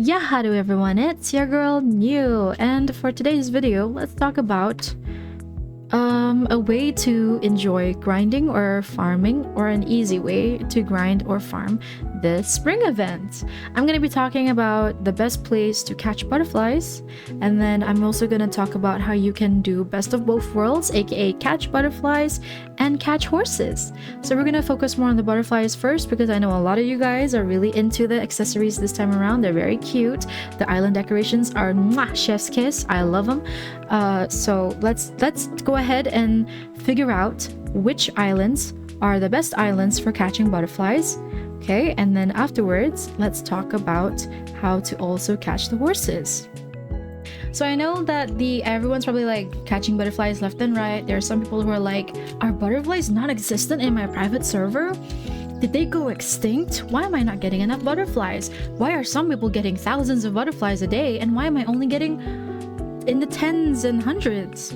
Yeah, hello everyone, it's your girl New, and for today's video, let's talk about a way to enjoy grinding or farming, or an easy way to grind or farm the spring event. I'm going to be talking about the best place to catch butterflies, and then I'm also going to talk about how you can do best of both worlds, aka catch butterflies and catch horses. So we're going to focus more on the butterflies first, because I know a lot of you guys are really into the accessories this time around. They're very cute. The island decorations are mwah, chef's kiss. I love them. So let's go ahead and figure out which islands are the best islands for catching butterflies. Okay, and then afterwards, let's talk about how to also catch the horses. So I know that everyone's probably like catching butterflies left and right. There are some people who are like, are butterflies non-existent in my private server? Did they go extinct? Why am I not getting enough butterflies? Why are some people getting thousands of butterflies a day, and why am I only getting in the tens and hundreds?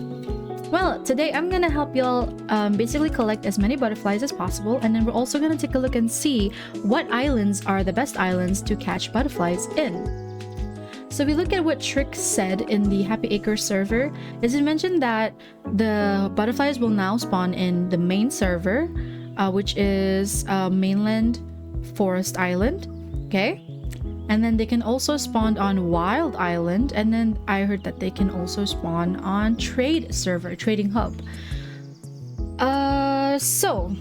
Well, today I'm gonna help y'all basically collect as many butterflies as possible, and then we're also gonna take a look and see what islands are the best islands to catch butterflies in. So we look at what Trick said in the Happy Acre server. Is it mentioned that the butterflies will now spawn in the main server, which is Mainland Forest Island, okay? And then they can also spawn on Wild Island, and then I heard that they can also spawn on Trade server, Trading Hub. So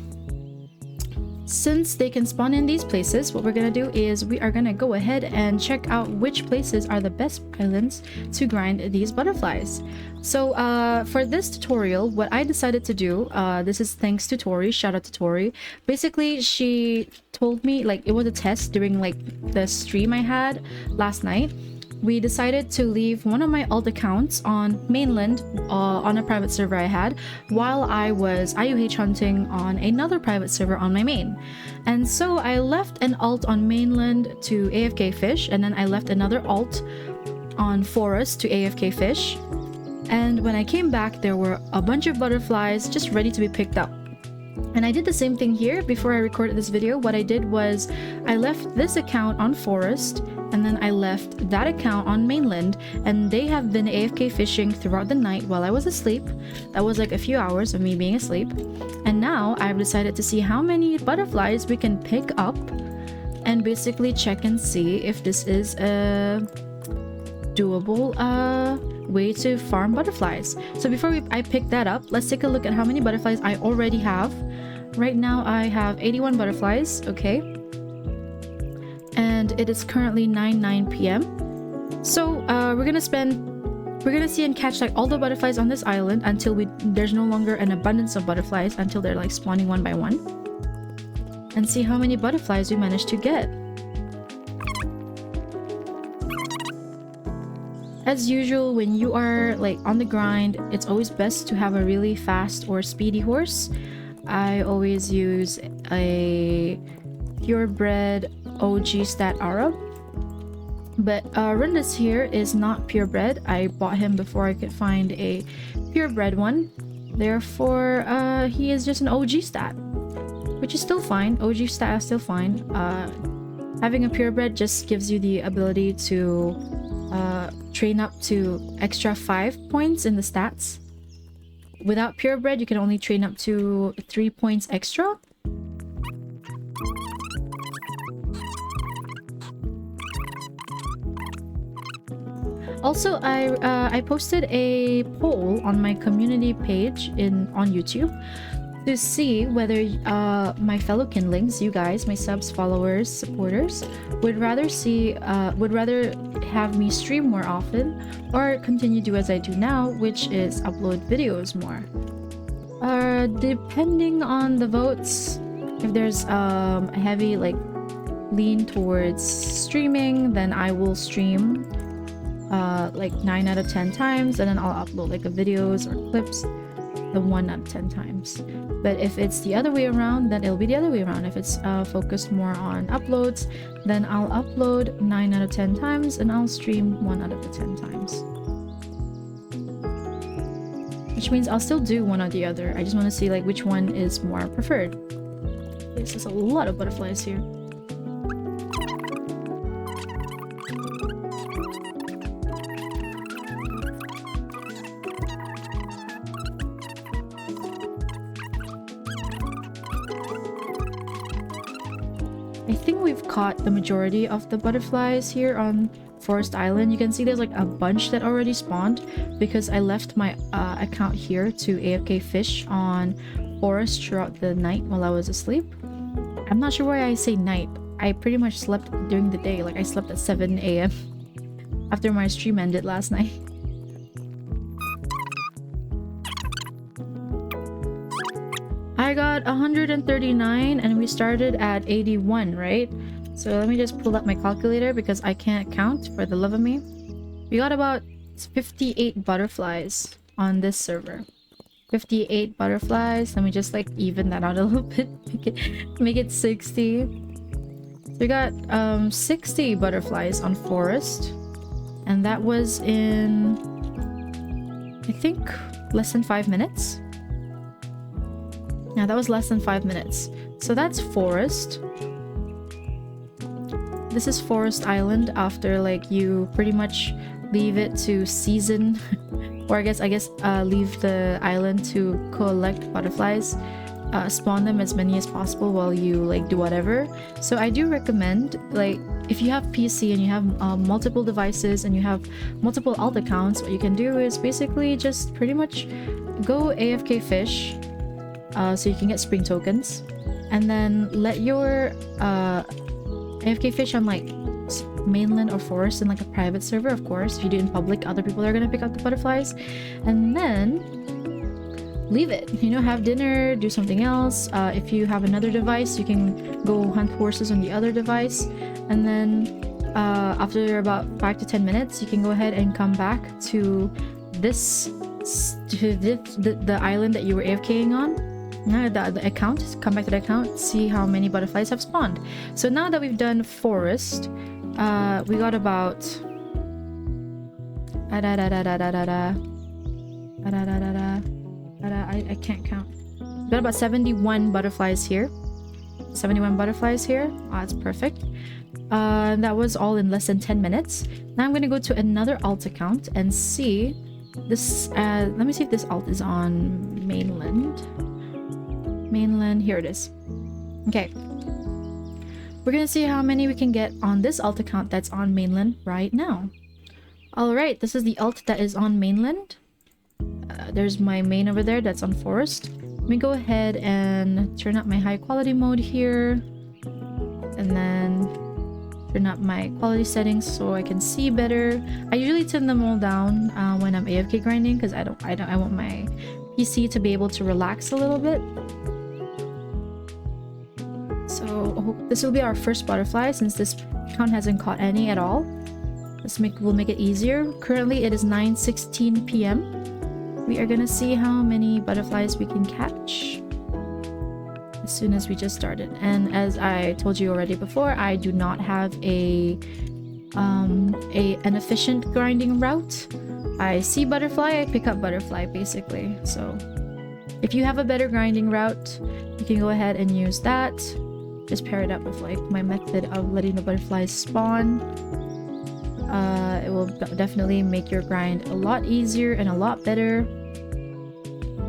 since they can spawn in these places, what we're gonna do is we are gonna go ahead and check out which places are the best islands to grind these butterflies. So for this tutorial, what I decided to do, this is thanks to Tori, shout out to Tori. Basically, she told me, like, it was a test during like the stream I had last night. We decided to leave one of my alt accounts on Mainland on a private server I had, while I was IUH hunting on another private server on my main. And so I left an alt on Mainland to AFK fish, and then I left another alt on Forest to AFK fish. And when I came back, there were a bunch of butterflies just ready to be picked up. And I did the same thing here. Before I recorded this video, what I did was I left this account on Forest, and then I left that account on Mainland, and they have been AFK fishing throughout the night while I was asleep. That was like a few hours of me being asleep. And now I've decided to see how many butterflies we can pick up and basically check and see if this is a doable way to farm butterflies. So before I pick that up, let's take a look at how many butterflies I already have. Right now I have 81 butterflies, okay? And it is currently 9 p.m. So we're gonna see and catch like all the butterflies on this island until there's no longer an abundance of butterflies, until they're like spawning one by one, and see how many butterflies we manage to get. As usual, when you are like on the grind, it's always best to have a really fast or speedy horse. I always use a purebred OG stat Arab, but Rundus here is not purebred. I bought him before I could find a purebred one. Therefore, he is just an OG stat, which is still fine. OG stat is still fine. Having a purebred just gives you the ability to train up to extra 5 points in the stats. Without purebred, you can only train up to 3 points extra. Also, I posted a poll on my community page on YouTube to see whether my fellow kindlings, you guys, my subs, followers, supporters, would rather have me stream more often, or continue to do as I do now, which is upload videos more. Depending on the votes, if there's a heavy like lean towards streaming, then I will stream like 9 out of 10 times, and then I'll upload like videos or clips the 1 out of 10 times. But if it's the other way around, then it'll be the other way around. If it's focused more on uploads, then I'll upload 9 out of 10 times, and I'll stream 1 out of the 10 times. Which means I'll still do one or the other. I just want to see like which one is more preferred. There's a lot of butterflies here. I think we've caught the majority of the butterflies here on Forest Island. You can see there's like a bunch that already spawned because I left my account here to AFK fish on Forest throughout the night while I was asleep. I'm not sure why I say night. I pretty much slept during the day. Like I slept at 7 a.m. after my stream ended last night. I got 139 and we started at 81, right? So let me just pull up my calculator because I can't count for the love of me. We got about 58 butterflies on this server. 58 butterflies. Let me just like even that out a little bit. Make it 60. So we got 60 butterflies on Forest. And that was in, I think, less than 5 minutes. Yeah, that was less than 5 minutes. So that's Forest. This is Forest Island after like you pretty much leave it to season or I guess leave the island to collect butterflies, spawn them as many as possible while you like do whatever. So I do recommend, like, if you have PC and you have multiple devices and you have multiple alt accounts, what you can do is basically just pretty much go AFK fish, so you can get spring tokens, and then let your AFK fish on like Mainland or Forest in like a private server. Of course, if you do it in public, other people are gonna pick up the butterflies, and then leave it, you know, have dinner, do something else. If you have another device, you can go hunt horses on the other device, and then after about 5 to 10 minutes you can go ahead and come back to the island that you were AFKing on. The account, come back to the account, see how many butterflies have spawned. So now that we've done Forest, we got about I can't count. We got about 71 butterflies here. 71 butterflies here. Oh, that's perfect. That was all in less than 10 minutes. Now I'm gonna go to another alt account and see this. Let me see if this alt is on Mainland. Mainland, here it is. Okay, we're gonna see how many we can get on this alt account that's on Mainland right now. All right, this is the alt that is on Mainland. There's my main over there that's on Forest. Let me go ahead and turn up my high quality mode here, and then turn up my quality settings so I can see better. I usually turn them all down when I'm AFK grinding because I want my PC to be able to relax a little bit. So this will be our first butterfly since this account hasn't caught any at all. We'll make it easier. Currently it is 9:16 p.m. We are gonna see how many butterflies we can catch as soon as we just started. And as I told you already before, I do not have an efficient grinding route. I see butterfly, I pick up butterfly basically. So if you have a better grinding route, you can go ahead and use that. Just pair it up with like my method of letting the butterflies spawn. It will definitely make your grind a lot easier and a lot better.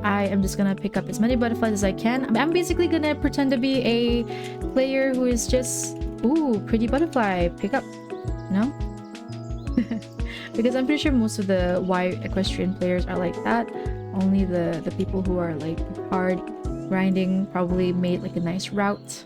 I am just gonna pick up as many butterflies as I can. I'm basically gonna pretend to be a player who is just, ooh, pretty butterfly, pick up, no? Because I'm pretty sure most of the Y equestrian players are like that. Only the people who are like hard grinding probably made like a nice route.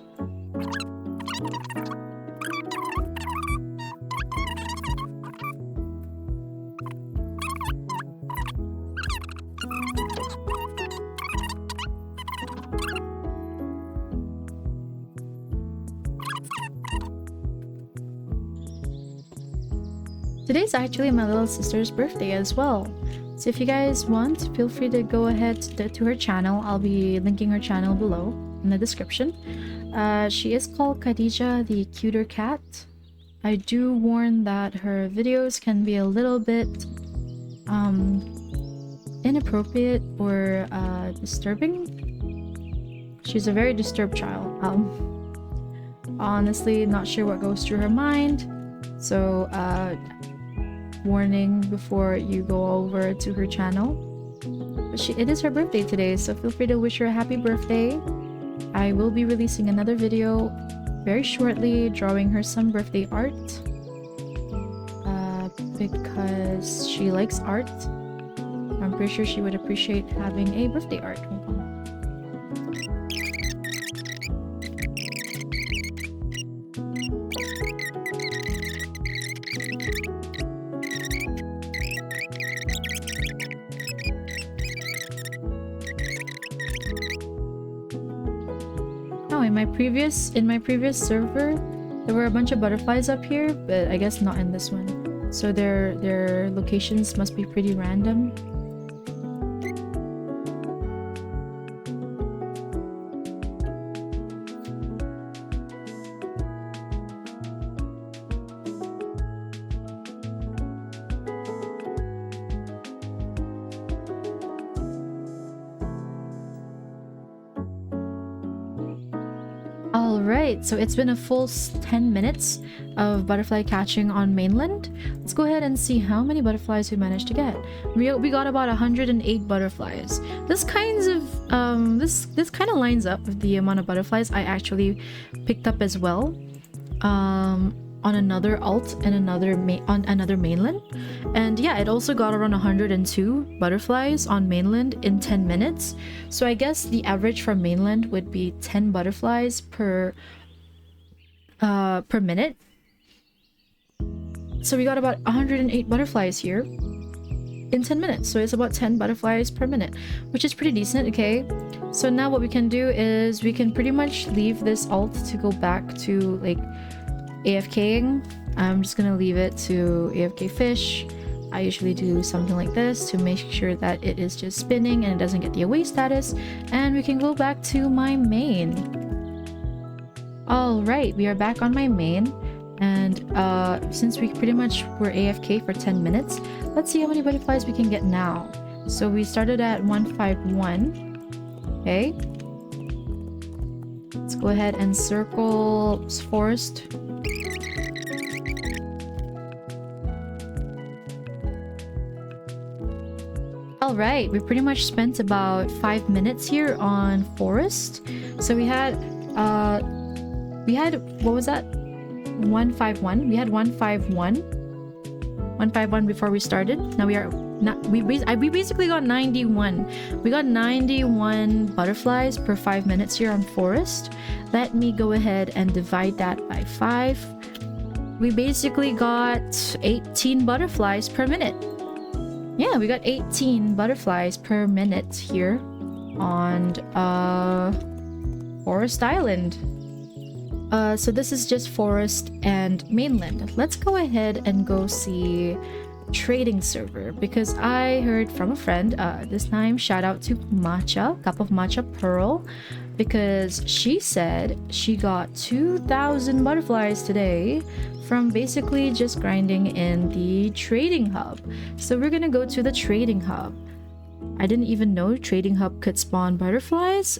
Today's actually my little sister's birthday as well. So if you guys want, feel free to go ahead to her channel. I'll be linking her channel below in the description. She is called Khadija the Cuter Cat. I do warn that her videos can be a little bit inappropriate or disturbing. She's a very disturbed child. Honestly, not sure what goes through her mind. So warning before you go over to her channel. But it is her birthday today, so feel free to wish her a happy birthday. I will be releasing another video very shortly drawing her some birthday art. Because she likes art. I'm pretty sure she would appreciate having a birthday art. Hold on. Oh, in my previous server, there were a bunch of butterflies up here, but I guess not in this one. So their locations must be pretty random. Alright, so it's been a full 10 minutes of butterfly catching on mainland. Let's go ahead and see how many butterflies we managed to get. We got about 108 butterflies. This kind of lines up with the amount of butterflies I actually picked up as well. On another alt and on another mainland. And yeah, it also got around 102 butterflies on mainland in 10 minutes. So I guess the average for mainland would be 10 butterflies per minute. So we got about 108 butterflies here in 10 minutes. So it's about 10 butterflies per minute, which is pretty decent. Okay, so now what we can do is we can pretty much leave this alt to go back to like AFKing. I'm just gonna leave it to AFK fish. I usually do something like this to make sure that it is just spinning and it doesn't get the away status, and we can go back to my main. Alright, we are back on my main, and since we pretty much were AFK for 10 minutes, let's see how many butterflies we can get now. So we started at 151. Okay, let's go ahead and circle forest. Alright, we pretty much spent about 5 minutes here on forest. So we had what was that? 151. We had 151 before we started. Now we basically got 91. We got 91 butterflies per 5 minutes here on forest. Let me go ahead and divide that by 5. We basically got 18 butterflies per minute. Yeah, we got 18 butterflies per minute here on Forest Island. So this is just forest and mainland. Let's go ahead and go see trading server, because I heard from a friend, this time shout out to Matcha, Cup of Matcha Pearl, because she said she got 2,000 butterflies today from basically just grinding in the trading hub. So we're gonna go to the trading hub. I didn't even know trading hub could spawn butterflies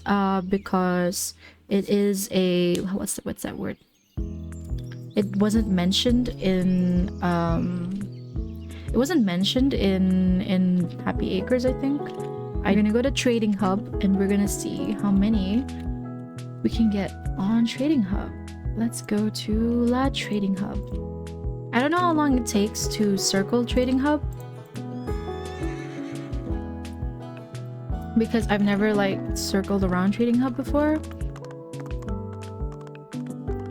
because it is a what's that word? It wasn't mentioned in Happy Acres, I think. I'm gonna go to trading hub and we're gonna see how many we can get on trading hub. Let's go to La Trading Hub. I don't know how long it takes to circle Trading Hub, because I've never like circled around Trading Hub before.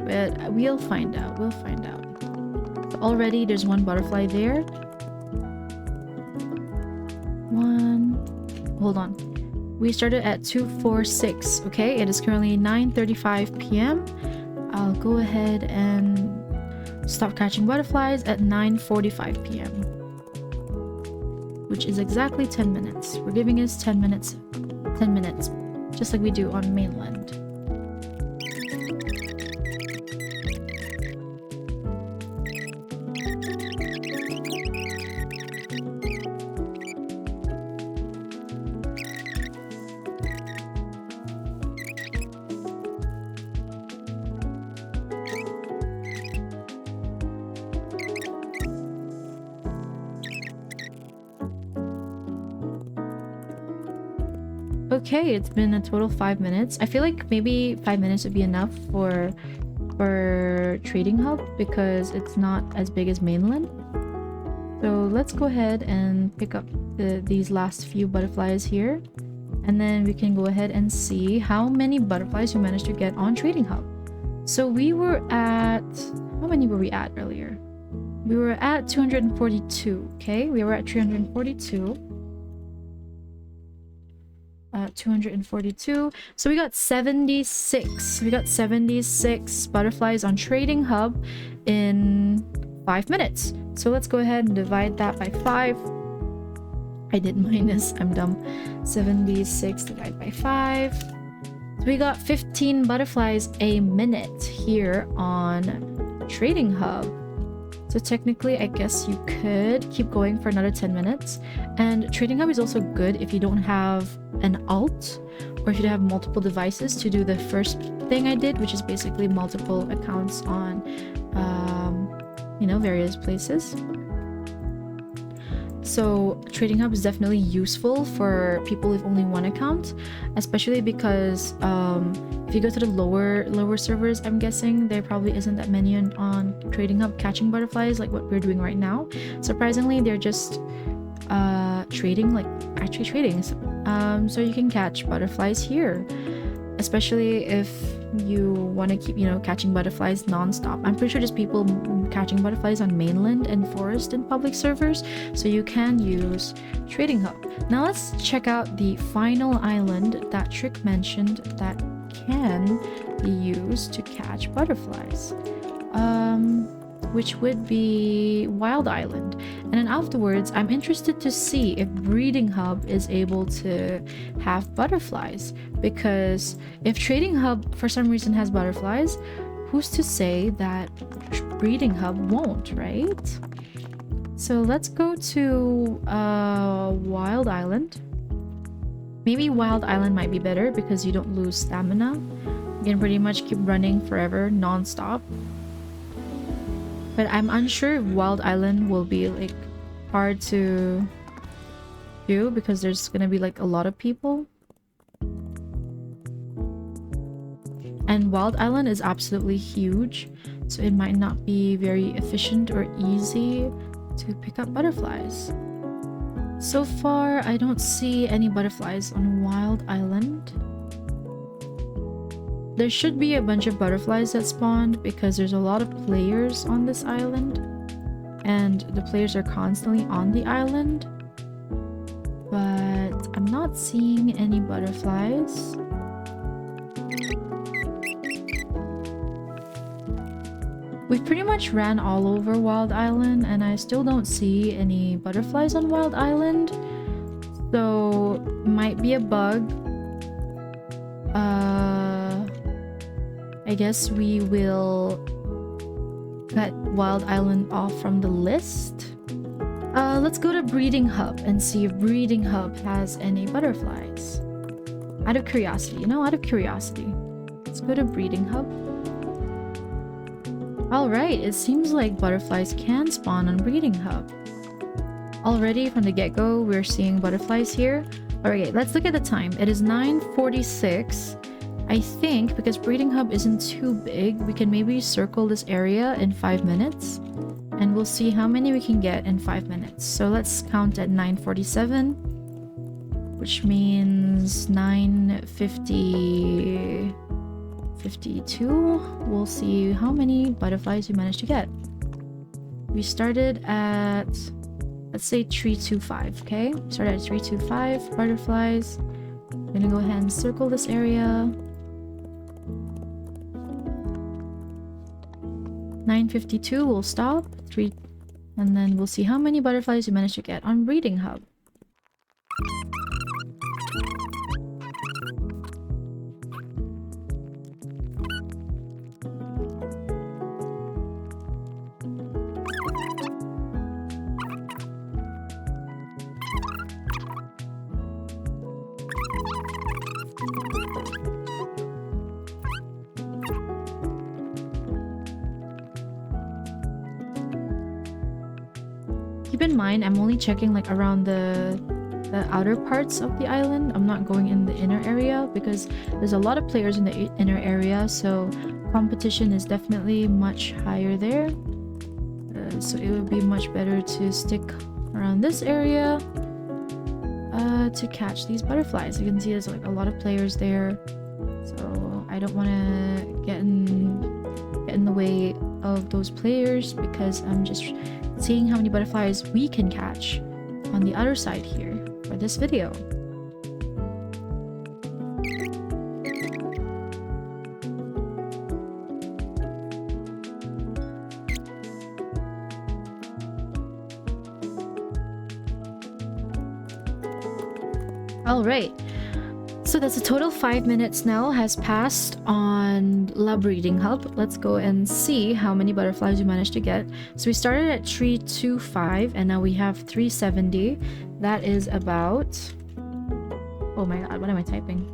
But we'll find out. So already there's one butterfly there. Hold on. We started at 246. Okay, it is currently 9:35 p.m. I'll go ahead and stop catching butterflies at 9:45 p.m. which is exactly 10 minutes. We're giving us 10 minutes, just like we do on mainland. Okay, it's been a total 5 minutes. I feel like maybe 5 minutes would be enough for for Trading Hub because it's not as big as Mainland. So let's go ahead and pick up these last few butterflies here. And then we can go ahead and see how many butterflies we managed to get on Trading Hub. So we were at... How many were we at earlier? We were at 242, okay? We were at 342. 242. So we got 76. We got 76 butterflies on Trading Hub in 5 minutes. So let's go ahead and divide that by 5. I did minus, I'm dumb. 76 divided by 5. So we got 15 butterflies a minute here on Trading Hub. So technically, I guess you could keep going for another 10 minutes. And Trading Hub is also good if you don't have an alt or if you have multiple devices to do the first thing I did, which is basically multiple accounts on, you know, various places. So Trading Hub is definitely useful for people with only one account, especially because if you go to the lower servers, I'm guessing there probably isn't that many on Trading Hub catching butterflies like what we're doing right now. Surprisingly, they're just trading, like actually trading. So you can catch butterflies here, especially if you want to keep, you know, catching butterflies non-stop. I'm pretty sure there's people catching butterflies on Mainland and Forest and public servers, so you can use Trading Hub. Now let's check out the final island that Trick mentioned that can be used to catch butterflies, which would be Wild Island. And then afterwards, I'm interested to see if Breeding Hub is able to have butterflies, because if Trading Hub for some reason has butterflies, who's to say that Breeding Hub won't, right? So let's go to Wild Island. Maybe Wild Island might be better because you don't lose stamina. You can pretty much keep running forever, non-stop. But I'm unsure if Wild Island will be like hard to do because there's gonna be like a lot of people. And Wild Island is absolutely huge, so it might not be very efficient or easy to pick up butterflies. So far, I don't see any butterflies on Wild Island. There should be a bunch of butterflies that spawned because there's a lot of players on this island, and the players are constantly on the island, but I'm not seeing any butterflies. We've pretty much ran all over Wild Island and I still don't see any butterflies on Wild Island, so might be a bug. I guess we will cut Wild Island off from the list. Let's go to Breeding Hub and see if Breeding Hub has any butterflies. Out of curiosity, you know, out of curiosity. Let's go to Breeding Hub. Alright, it seems like butterflies can spawn on Breeding Hub. Already from the get-go, we're seeing butterflies here. Alright, let's look at the time. It is 9:46. I think because Breeding Hub isn't too big, we can maybe circle this area in 5 minutes. And we'll see how many we can get in 5 minutes. So let's count at 9:47, which means 9:50... 52. We'll see how many butterflies we managed to get. We started at, let's say 325, okay? Started at 325 butterflies. I'm gonna go ahead and circle this area. 9:52, we'll stop. And then we'll see how many butterflies we managed to get on Breeding Hub. Keep in mind, I'm only checking like around the outer parts of the island. I'm not going in the inner area because there's a lot of players in the inner area, so competition is definitely much higher there. So it would be much better to stick around this area to catch these butterflies. You can see there's like a lot of players there, so I don't want to get in the way of those players because I'm just seeing how many butterflies we can catch on the other side here for this video. Alright, so that's a total 5 minutes now has passed on Lab Breeding Hub. Let's go and see how many butterflies we managed to get. So we started at 325 and now we have 370. That is about... oh my god, what am I typing?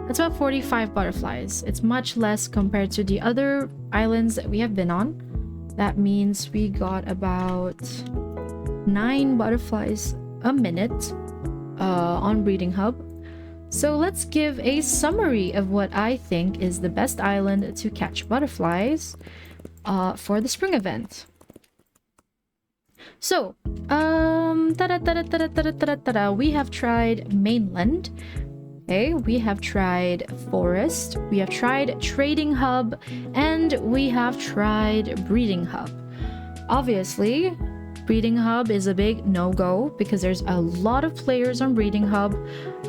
That's about 45 butterflies. It's much less compared to the other islands that we have been on. That means we got about 9 butterflies a minute on Breeding Hub. So let's give a summary of what I think is the best island to catch butterflies for the spring event. So, we have tried Mainland, okay, we have tried Forest, we have tried Trading Hub, and we have tried Breeding Hub. Obviously, Breeding Hub is a big no-go because there's a lot of players on Breeding Hub.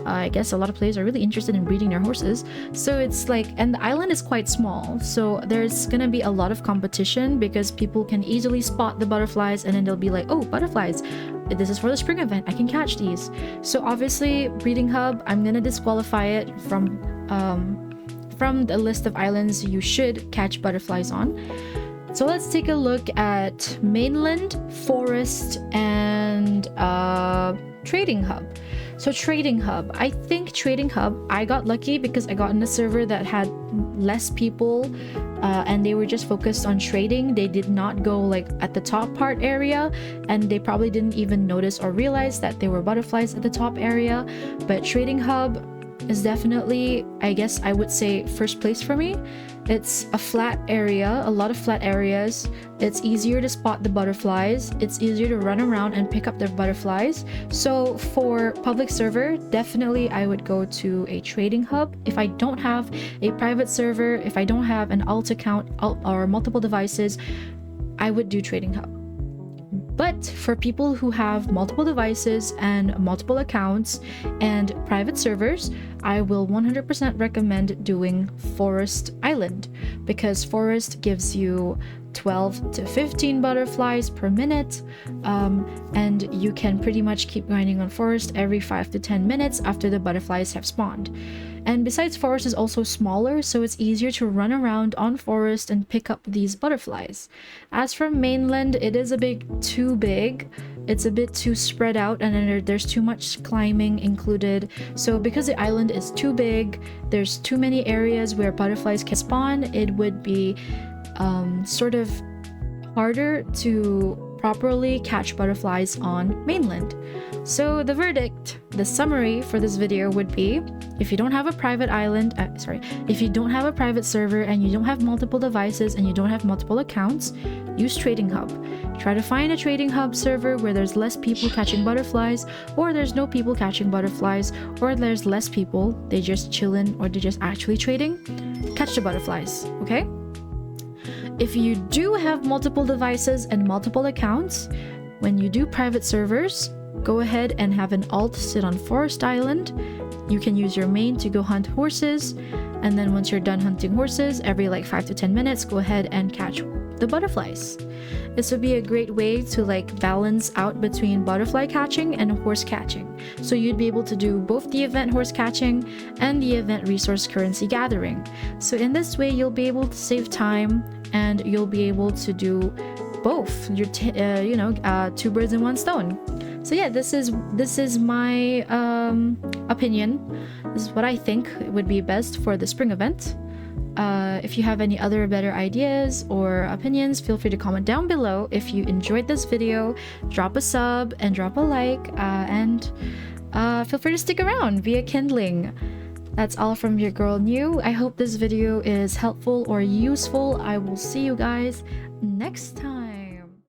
I guess a lot of players are really interested in breeding their horses. So it's like, and the island is quite small. So there's gonna be a lot of competition because people can easily spot the butterflies and then they'll be like, oh, butterflies. This is for the spring event. I can catch these. So obviously, Breeding Hub, I'm gonna disqualify it from the list of islands you should catch butterflies on. So let's take a look at Mainland, Forest, and Trading Hub. So Trading Hub, I think Trading Hub, I got lucky because I got in a server that had less people and they were just focused on trading. They did not go like at the top part area and they probably didn't even notice or realize that there were butterflies at the top area. But Trading Hub is definitely, I guess I would say, first place for me. It's a flat area, a lot of flat areas. It's easier to spot the butterflies. It's easier to run around and pick up the butterflies. So for public server, definitely I would go to a Trading Hub. If I don't have a private server, if I don't have an alt account or multiple devices, I would do Trading Hub. But for people who have multiple devices and multiple accounts and private servers, I will 100% recommend doing Forest Island because Forest gives you 12 to 15 butterflies per minute, and you can pretty much keep grinding on Forest every 5 to 10 minutes after the butterflies have spawned. And besides, Forest is also smaller, so it's easier to run around on Forest and pick up these butterflies. As for Mainland, it is a bit too big. It's a bit too spread out and then there's too much climbing included. So because the island is too big, there's too many areas where butterflies can spawn, it would be sort of harder to properly catch butterflies on Mainland. So the verdict, the summary for this video would be, if you don't have a private island, if you don't have a private server and you don't have multiple devices and you don't have multiple accounts, use Trading Hub. Try to find a Trading Hub server where there's less people catching butterflies, or there's no people catching butterflies, or there's less people, they just chillin' or they're just actually trading. Catch the butterflies, okay? If you do have multiple devices and multiple accounts, when you do private servers, go ahead and have an alt sit on Forest Island. You can use your main to go hunt horses, and then once you're done hunting horses, every like 5 to 10 minutes, go ahead and catch the butterflies. This would be a great way to like balance out between butterfly catching and horse catching. So you'd be able to do both the event horse catching and the event resource currency gathering. So in this way, you'll be able to save time and you'll be able to do both. You're two birds in one stone. So yeah, this is my opinion. This is what I think would be best for the spring event. If you have any other better ideas or opinions, feel free to comment down below. If you enjoyed this video, drop a sub and drop a like, and feel free to stick around via Kindling. That's all from your girl New. I hope this video is helpful or useful. I will see you guys next time.